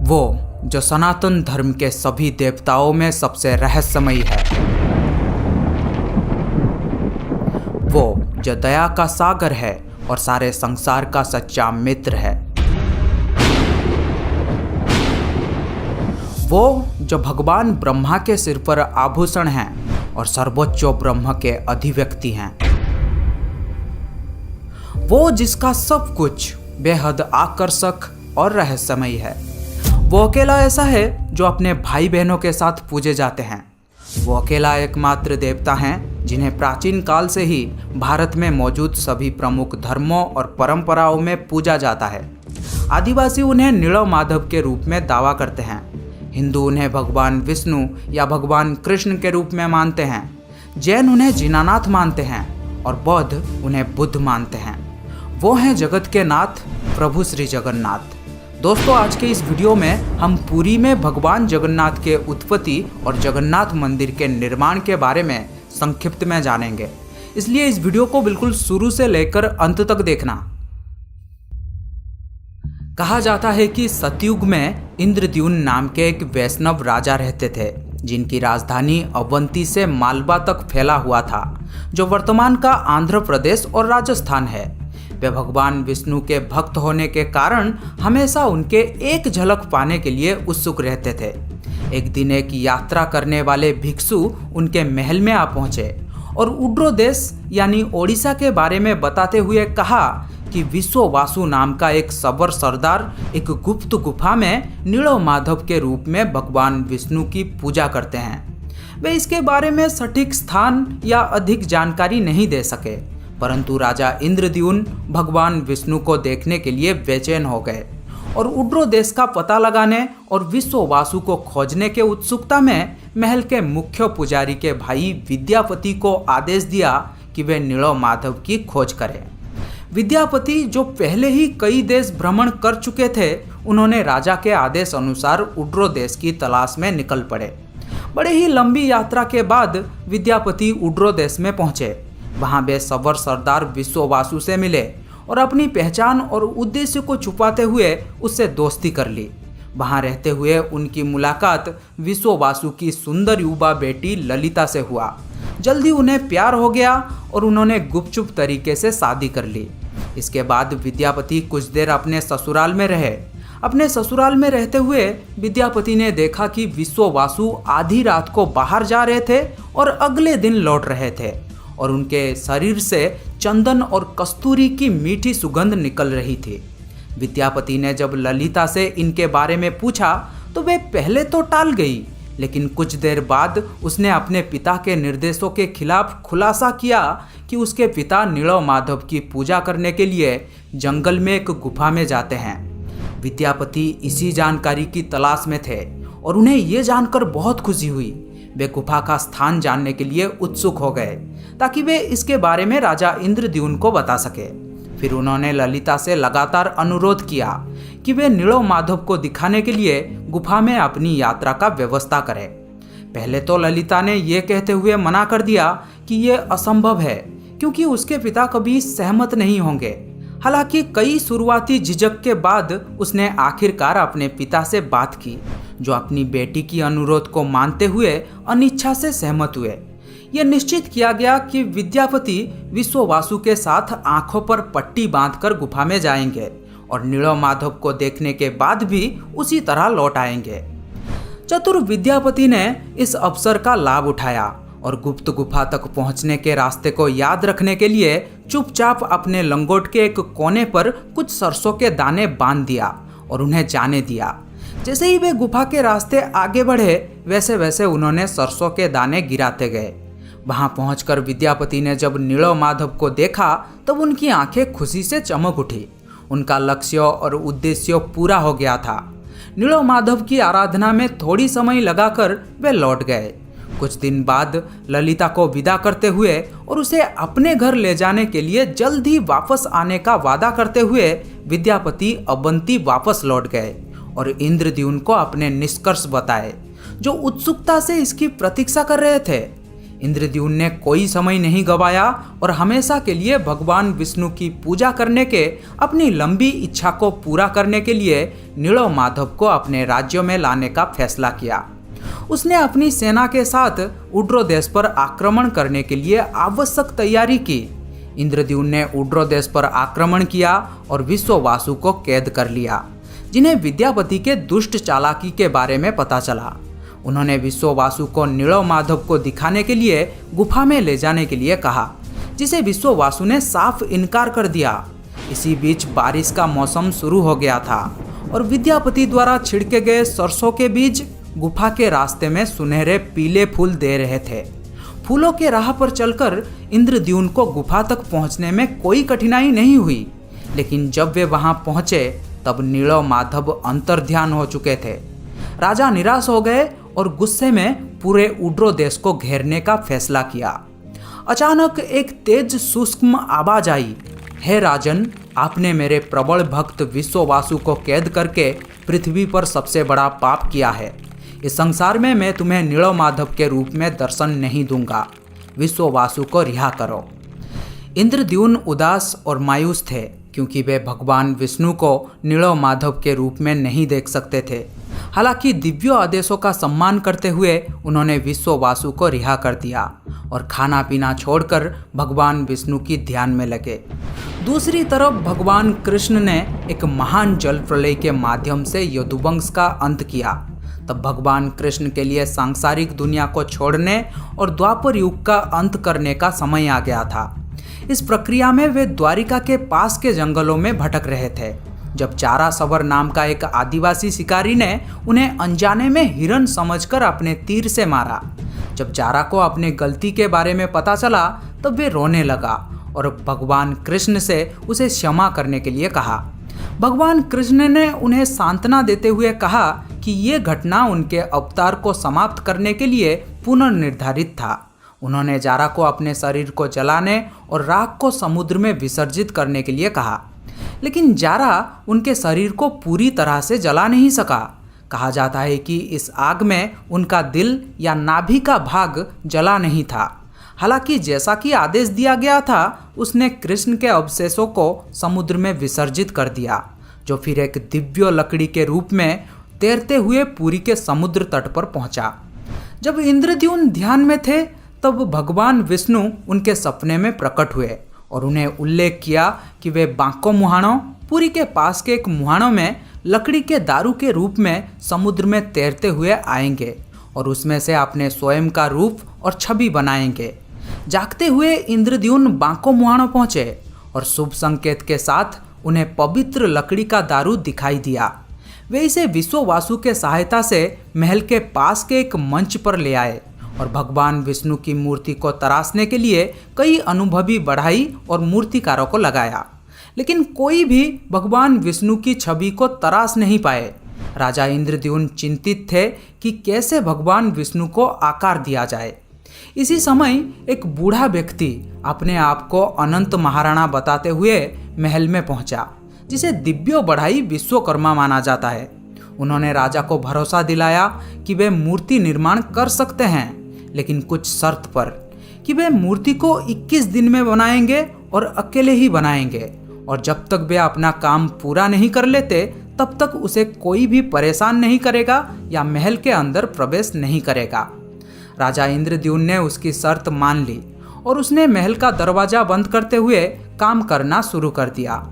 वो जो सनातन धर्म के सभी देवताओं में सबसे रहस्यमयी है, वो जो दया का सागर है और सारे संसार का सच्चा मित्र है, वो जो भगवान ब्रह्मा के सिर पर आभूषण हैं और सर्वोच्च ब्रह्म के अधिव्यक्ति हैं, वो जिसका सब कुछ बेहद आकर्षक और रहस्यमयी है। वो अकेला ऐसा है जो अपने भाई बहनों के साथ पूजे जाते हैं। वो अकेला एकमात्र देवता हैं जिन्हें प्राचीन काल से ही भारत में मौजूद सभी प्रमुख धर्मों और परंपराओं में पूजा जाता है। आदिवासी उन्हें नीलम माधव के रूप में दावा करते हैं। हिंदू उन्हें भगवान विष्णु या भगवान कृष्ण के रूप में मानते हैं। जैन उन्हें जिनानाथ मानते हैं और बौद्ध उन्हें बुद्ध मानते हैं। वो हैं जगत के नाथ प्रभु श्री जगन्नाथ। दोस्तों, आज के इस वीडियो में हम पुरी में भगवान जगन्नाथ के उत्पत्ति और जगन्नाथ मंदिर के निर्माण के बारे में संक्षिप्त में जानेंगे, इसलिए इस वीडियो को बिल्कुल शुरू से लेकर अंत तक देखना। कहा जाता है कि सतयुग में इंद्रद्युम्न नाम के एक वैष्णव राजा रहते थे, जिनकी राजधानी अवंती से मालवा तक फैला हुआ था, जो वर्तमान का आंध्र प्रदेश और राजस्थान है। वे भगवान विष्णु के भक्त होने के कारण हमेशा उनके एक झलक पाने के लिए उत्सुक रहते थे। एक दिन एक यात्रा करने वाले भिक्षु उनके महल में आ पहुंचे और उड्रो देश यानी ओडिशा के बारे में बताते हुए कहा कि विश्ववासु नाम का एक सबर सरदार एक गुप्त गुफा में नीलम माधव के रूप में भगवान विष्णु की पूजा करते हैं। वे इसके बारे में सटीक स्थान या अधिक जानकारी नहीं दे सके, परंतु राजा इंद्रद्युम्न भगवान विष्णु को देखने के लिए बेचैन हो गए और उड्रो देश का पता लगाने और विश्ववासु को खोजने के उत्सुकता में महल के मुख्य पुजारी के भाई विद्यापति को आदेश दिया कि वे नीलम माधव की खोज करें। विद्यापति, जो पहले ही कई देश भ्रमण कर चुके थे, उन्होंने राजा के आदेश अनुसार उड्रो देश की तलाश में निकल पड़े। बड़े ही लंबी यात्रा के बाद विद्यापति उड्रो देश में पहुंचे। वहां वे सबर सरदार विश्ववासु से मिले और अपनी पहचान और उद्देश्य को छुपाते हुए उससे दोस्ती कर ली। वहां रहते हुए उनकी मुलाकात विश्ववासु की सुंदर युवा बेटी ललिता से हुआ। जल्दी उन्हें प्यार हो गया और उन्होंने गुपचुप तरीके से शादी कर ली। इसके बाद विद्यापति कुछ देर अपने ससुराल में रहे। अपने ससुराल में रहते हुए विद्यापति ने देखा कि विश्ववासु आधी रात को बाहर जा रहे थे और अगले दिन लौट रहे थे और उनके शरीर से चंदन और कस्तूरी की मीठी सुगंध निकल रही थी। विद्यापति ने जब ललिता से इनके बारे में पूछा तो वे पहले तो टाल गई, लेकिन कुछ देर बाद उसने अपने पिता के निर्देशों के खिलाफ खुलासा किया कि उसके पिता नीलम माधव की पूजा करने के लिए जंगल में एक गुफा में जाते हैं। विद्यापति इसी जानकारी की तलाश में थे और उन्हें ये जानकर बहुत खुशी हुई। वे गुफा का स्थान जानने के लिए उत्सुक हो गए ताकि वे इसके बारे में राजा इंद्रद्युम्न को बता सके। फिर उन्होंने ललिता से लगातार अनुरोध किया कि वे नीलम माधव को दिखाने के लिए गुफा में अपनी यात्रा का व्यवस्था करें। पहले तो ललिता ने यह कहते हुए मना कर दिया कि यह असंभव है, क्योंकि उसके पिता कभी सहमत नहीं होंगे। हालांकि कई शुरुआती झिझक के बाद उसने आखिरकार अपने पिता से बात की, जो अपनी बेटी की अनुरोध को मानते हुए अनिच्छा से सहमत हुए। यह निश्चित किया गया कि विद्यापति विश्ववासु के साथ आंखों पर पट्टी बांधकर गुफा में जाएंगे और नीलम माधव को देखने के बाद भी उसी तरह लौट आएंगे। चतुर विद्यापति ने इस अवसर का लाभ उठाया और गुप्त गुफा तक पहुंचने के रास्ते को याद रखने के लिए चुपचाप अपने लंगोट के एक कोने पर कुछ सरसों के दाने बांध दिया और उन्हें जाने दिया। जैसे ही वे गुफा के रास्ते आगे बढ़े, वैसे वैसे उन्होंने सरसों के दाने गिराते गए। वहां पहुंचकर विद्यापति ने जब नीलम माधव को देखा तब उनकी आंखें खुशी से चमक उठी। उनका लक्ष्य और उद्देश्य पूरा हो गया था। नीलम माधव की आराधना में थोड़ी समय लगाकर वे लौट गए। कुछ दिन बाद ललिता को विदा करते हुए और उसे अपने घर ले जाने के लिए जल्द ही वापस आने का वादा करते हुए विद्यापति अवंती वापस लौट गए और इंद्रद्युम्न को अपने निष्कर्ष बताए, जो उत्सुकता से इसकी प्रतीक्षा कर रहे थे। इंद्रद्युम्न ने कोई समय नहीं गवाया और हमेशा के लिए भगवान विष्णु की पूजा करने के अपनी लंबी इच्छा को पूरा करने के लिए नीलमाधव को अपने राज्य में लाने का फैसला किया। उसने अपनी सेना के साथ उड्र देश पर आक्रमण करने के लिए आवश्यक तैयारी की। इंद्रद्युम्न ने उड्र देश पर आक्रमण किया और विश्ववासु को कैद कर लिया, जिन्हें विद्यापति के दुष्ट चालाकी के बारे में पता चला। उन्होंने विश्ववासु को नीलमाधव को दिखाने के लिए गुफा में ले जाने के लिए कहा, जिसे विश्ववासु ने साफ इनकार कर दिया। इसी बीच बारिश का मौसम शुरू हो गया था और विद्यापति द्वारा छिड़के गए सरसों के बीज गुफा के रास्ते में सुनहरे पीले फूल दे रहे थे। फूलों के राह पर चलकर इंद्रद्युम्न को गुफा तक पहुंचने में कोई कठिनाई नहीं हुई, लेकिन जब वे वहां पहुंचे तब नीलमाधव अंतर्ध्यान हो चुके थे। राजा निराश हो गए और गुस्से में पूरे उड्र देश को घेरने का फैसला किया। अचानक एक तेज सूक्ष्म आवाज आई, हे राजन, आपने मेरे प्रबल भक्त विश्ववासु को कैद करके पृथ्वी पर सबसे बड़ा पाप किया है। इस संसार में मैं तुम्हें नीलमाधव के रूप में दर्शन नहीं दूंगा। विश्ववासु को रिहा करो। इंद्रद्युम्न उदास और मायूस थे, क्योंकि वे भगवान विष्णु को नीलमाधव के रूप में नहीं देख सकते थे। हालांकि दिव्य आदेशों का सम्मान करते हुए उन्होंने विश्ववासु को रिहा कर दिया और खाना पीना छोड़कर भगवान विष्णु की ध्यान में लगे। दूसरी तरफ भगवान कृष्ण ने एक महान जल प्रलय के माध्यम से यदुवंश का अंत किया। तब भगवान कृष्ण के लिए सांसारिक दुनिया को छोड़ने और द्वापर युग का अंत करने का समय आ गया था। इस प्रक्रिया में वे द्वारिका के पास के जंगलों में भटक रहे थे, जब चारा सवर नाम का एक आदिवासी शिकारी ने उन्हें अनजाने में हिरन समझकर अपने तीर से मारा। जब चारा को अपने गलती के बारे में पता चला तब वे रोने लगा और भगवान कृष्ण से उसे क्षमा करने के लिए कहा। भगवान कृष्ण ने उन्हें सांत्वना देते हुए कहा कि ये घटना उनके अवतार को समाप्त करने के लिए पुनर्निर्धारित था। उन्होंने जारा को अपने शरीर को जलाने और राख को समुद्र में विसर्जित करने के लिए कहा, लेकिन जारा उनके शरीर को पूरी तरह से जला नहीं सका। कहा जाता है कि इस आग में उनका दिल या नाभि का भाग जला नहीं था। हालांकि जैसा कि आदेश दिया गया था, उसने कृष्ण के अवशेषों को समुद्र में विसर्जित कर दिया, जो फिर एक दिव्य लकड़ी के रूप में तैरते हुए पुरी के समुद्र तट पर पहुंचा। जब इंद्रद्युम्न ध्यान में थे तब भगवान विष्णु उनके सपने में प्रकट हुए और उन्हें उल्लेख किया कि वे बांको मुहाणों पुरी के पास के एक मुहाणों में लकड़ी के दारू के रूप में समुद्र में तैरते हुए आएंगे और उसमें से अपने स्वयं का रूप और छवि बनाएंगे। जागते हुए इंद्रद्युम्न बांको मुहाणों पहुंचे और शुभ संकेत के साथ उन्हें पवित्र लकड़ी का दारू दिखाई दिया। वे इसे विश्ववासु के सहायता से महल के पास के एक मंच पर ले आए और भगवान विष्णु की मूर्ति को तराशने के लिए कई अनुभवी बढ़ाई और मूर्तिकारों को लगाया, लेकिन कोई भी भगवान विष्णु की छवि को तराश नहीं पाए। राजा इंद्रद्युम्न चिंतित थे कि कैसे भगवान विष्णु को आकार दिया जाए। इसी समय एक बूढ़ा व्यक्ति अपने आप को अनंत महाराणा बताते हुए महल में पहुंचा, जिसे दिव्य बढ़ाई विश्वकर्मा माना जाता है। उन्होंने राजा को भरोसा दिलाया कि वे मूर्ति निर्माण कर सकते हैं, लेकिन कुछ शर्त पर, कि वे मूर्ति को 21 दिन में बनाएंगे और अकेले ही बनाएंगे, और जब तक वे अपना काम पूरा नहीं कर लेते तब तक उसे कोई भी परेशान नहीं करेगा या महल के अंदर प्रवेश नहीं करेगा। राजा इंद्रद्युम्न ने उसकी शर्त मान ली और उसने महल का दरवाजा बंद करते हुए काम करना शुरू कर दिया।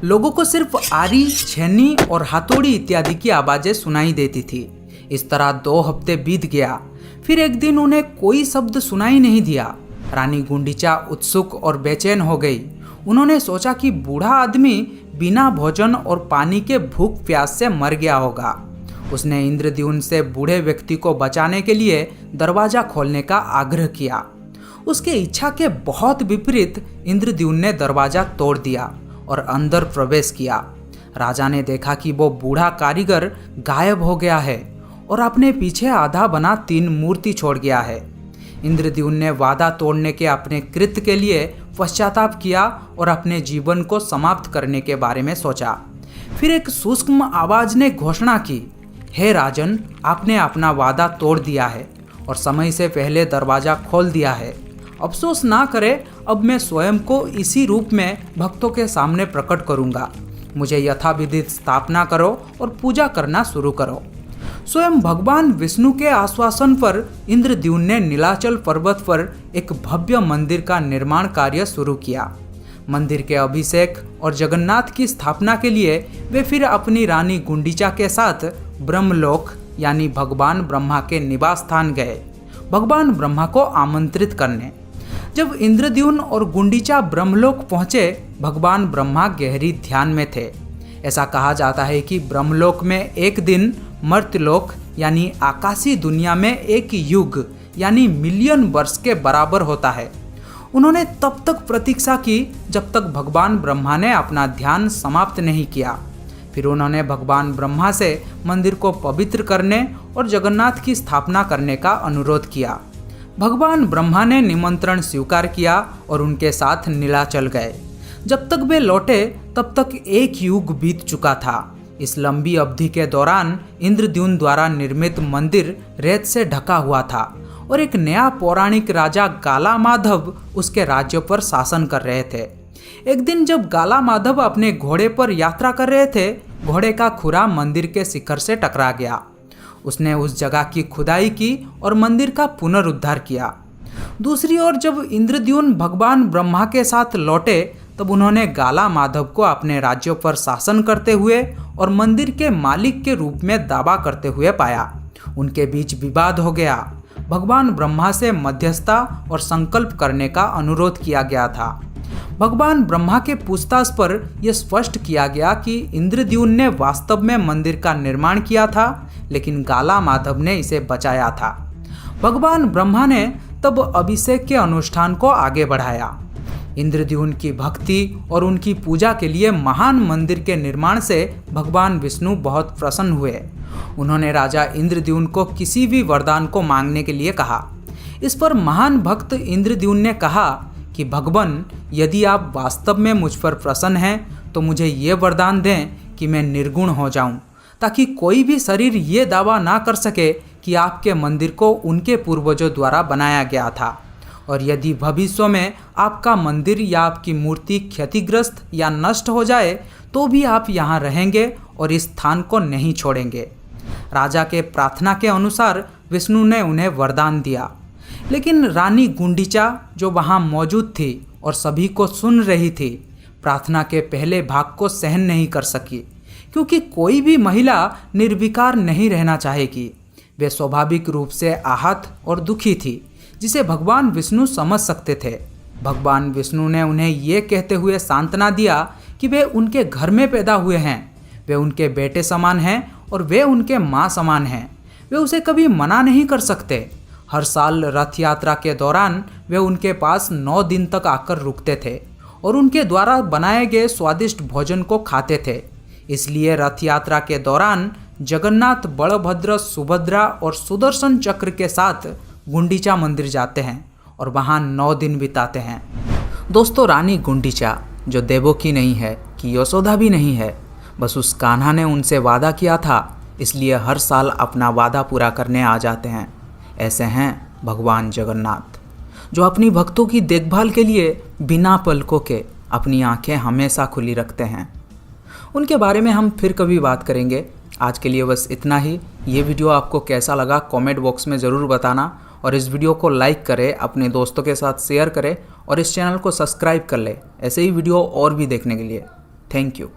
लोगों को सिर्फ आरी, छेनी और हथौड़ी इत्यादि की आवाजें सुनाई देती थी। इस तरह 2 हफ्ते बीत गया। फिर एक दिन उन्हें कोई शब्द सुनाई नहीं दिया। रानी गुंडीचा उत्सुक और बेचैन हो गई। उन्होंने सोचा कि बूढ़ा आदमी बिना भोजन और पानी के भूख प्यास से मर गया होगा। उसने इंद्रद्युम्न से बूढ़े व्यक्ति को बचाने के लिए दरवाजा खोलने का आग्रह किया। उसके इच्छा के बहुत विपरीत इंद्रद्युम्न ने दरवाजा तोड़ दिया और अंदर प्रवेश किया। राजा ने देखा कि वो बूढ़ा कारीगर गायब हो गया है और अपने पीछे आधा बना 3 मूर्ति छोड़ गया है। इंद्रद्युम्न ने वादा तोड़ने के अपने कृत्य के लिए पश्चाताप किया और अपने जीवन को समाप्त करने के बारे में सोचा। फिर एक सूक्ष्म आवाज ने घोषणा की, हे राजन, आपने अपना वादा तोड़ दिया है और समय से पहले दरवाज़ा खोल दिया है। अफसोस ना करे, अब मैं स्वयं को इसी रूप में भक्तों के सामने प्रकट करूँगा। मुझे यथाविधित स्थापना करो और पूजा करना शुरू करो। स्वयं भगवान विष्णु के आश्वासन पर इंद्रद्युम्न ने नीलाचल पर्वत पर एक भव्य मंदिर का निर्माण कार्य शुरू किया। मंदिर के अभिषेक और जगन्नाथ की स्थापना के लिए वे फिर अपनी रानी गुंडीचा के साथ ब्रह्मलोक यानी भगवान ब्रह्मा के निवास स्थान गए, भगवान ब्रह्मा को आमंत्रित करने। जब इंद्रद्युम्न और गुंडीचा ब्रह्मलोक पहुँचे, भगवान ब्रह्मा गहरी ध्यान में थे। ऐसा कहा जाता है कि ब्रह्मलोक में एक दिन मर्त्यलोक यानी आकाशीय दुनिया में एक युग यानी मिलियन वर्ष के बराबर होता है। उन्होंने तब तक प्रतीक्षा की जब तक भगवान ब्रह्मा ने अपना ध्यान समाप्त नहीं किया। फिर उन्होंने भगवान ब्रह्मा से मंदिर को पवित्र करने और जगन्नाथ की स्थापना करने का अनुरोध किया। भगवान ब्रह्मा ने निमंत्रण स्वीकार किया और उनके साथ नीलाचल गए। जब तक वे लौटे तब तक एक युग बीत चुका था। इस लंबी अवधि के दौरान इंद्रद्युम्न द्वारा निर्मित मंदिर रेत से ढका हुआ था और एक नया पौराणिक राजा गाला माधव उसके राज्य पर शासन कर रहे थे। एक दिन जब गाला माधव अपने घोड़े पर यात्रा कर रहे थे, घोड़े का खुरा मंदिर के शिखर से टकरा गया। उसने उस जगह की खुदाई की और मंदिर का पुनरुद्धार किया। दूसरी ओर जब इंद्रद्युम्न भगवान ब्रह्मा के साथ लौटे तब उन्होंने गाला माधव को अपने राज्यों पर शासन करते हुए और मंदिर के मालिक के रूप में दावा करते हुए पाया। उनके बीच विवाद हो गया। भगवान ब्रह्मा से मध्यस्थता और संकल्प करने का अनुरोध किया गया था। भगवान ब्रह्मा के पूछताछ पर यह स्पष्ट किया गया कि इंद्रद्युम्न ने वास्तव में मंदिर का निर्माण किया था, लेकिन गाला माधव ने इसे बचाया था। भगवान ब्रह्मा ने तब अभिषेक के अनुष्ठान को आगे बढ़ाया। इंद्रद्युम्न की भक्ति और उनकी पूजा के लिए महान मंदिर के निर्माण से भगवान विष्णु बहुत प्रसन्न हुए। उन्होंने राजा इंद्रद्युम्न को किसी भी वरदान को मांगने के लिए कहा। इस पर महान भक्त इंद्रद्युम्न ने कहा कि भगवान, यदि आप वास्तव में मुझ पर प्रसन्न हैं तो मुझे ये वरदान दें कि मैं निर्गुण हो जाऊं, ताकि कोई भी शरीर ये दावा ना कर सके कि आपके मंदिर को उनके पूर्वजों द्वारा बनाया गया था। और यदि भविष्य में आपका मंदिर या आपकी मूर्ति क्षतिग्रस्त या नष्ट हो जाए तो भी आप यहाँ रहेंगे और इस स्थान को नहीं छोड़ेंगे। राजा के प्रार्थना के अनुसार विष्णु ने उन्हें वरदान दिया, लेकिन रानी गुंडीचा जो वहाँ मौजूद थी और सभी को सुन रही थी, प्रार्थना के पहले भाग को सहन नहीं कर सकी, क्योंकि कोई भी महिला निर्विकार नहीं रहना चाहेगी। वे स्वाभाविक रूप से आहत और दुखी थी, जिसे भगवान विष्णु समझ सकते थे। भगवान विष्णु ने उन्हें ये कहते हुए सांत्वना दिया कि वे उनके घर में पैदा हुए हैं, वे उनके बेटे समान हैं और वे उनके माँ समान हैं। वे उसे कभी मना नहीं कर सकते। हर साल रथ यात्रा के दौरान वे उनके पास 9 दिन तक आकर रुकते थे और उनके द्वारा बनाए गए स्वादिष्ट भोजन को खाते थे। इसलिए रथ यात्रा के दौरान जगन्नाथ बलभद्र, सुभद्रा और सुदर्शन चक्र के साथ गुंडीचा मंदिर जाते हैं और वहाँ 9 दिन बिताते हैं। दोस्तों, रानी गुंडीचा जो देवों की नहीं है कि यशोदा भी नहीं है, बस उस कान्हा ने उनसे वादा किया था, इसलिए हर साल अपना वादा पूरा करने आ जाते हैं। ऐसे हैं भगवान जगन्नाथ, जो अपनी भक्तों की देखभाल के लिए बिना पलकों के अपनी आंखें हमेशा खुली रखते हैं। उनके बारे में हम फिर कभी बात करेंगे। आज के लिए बस इतना ही। ये वीडियो आपको कैसा लगा कमेंट बॉक्स में ज़रूर बताना और इस वीडियो को लाइक करें, अपने दोस्तों के साथ शेयर करें और इस चैनल को सब्सक्राइब कर लें ऐसे ही वीडियो और भी देखने के लिए। Thank you.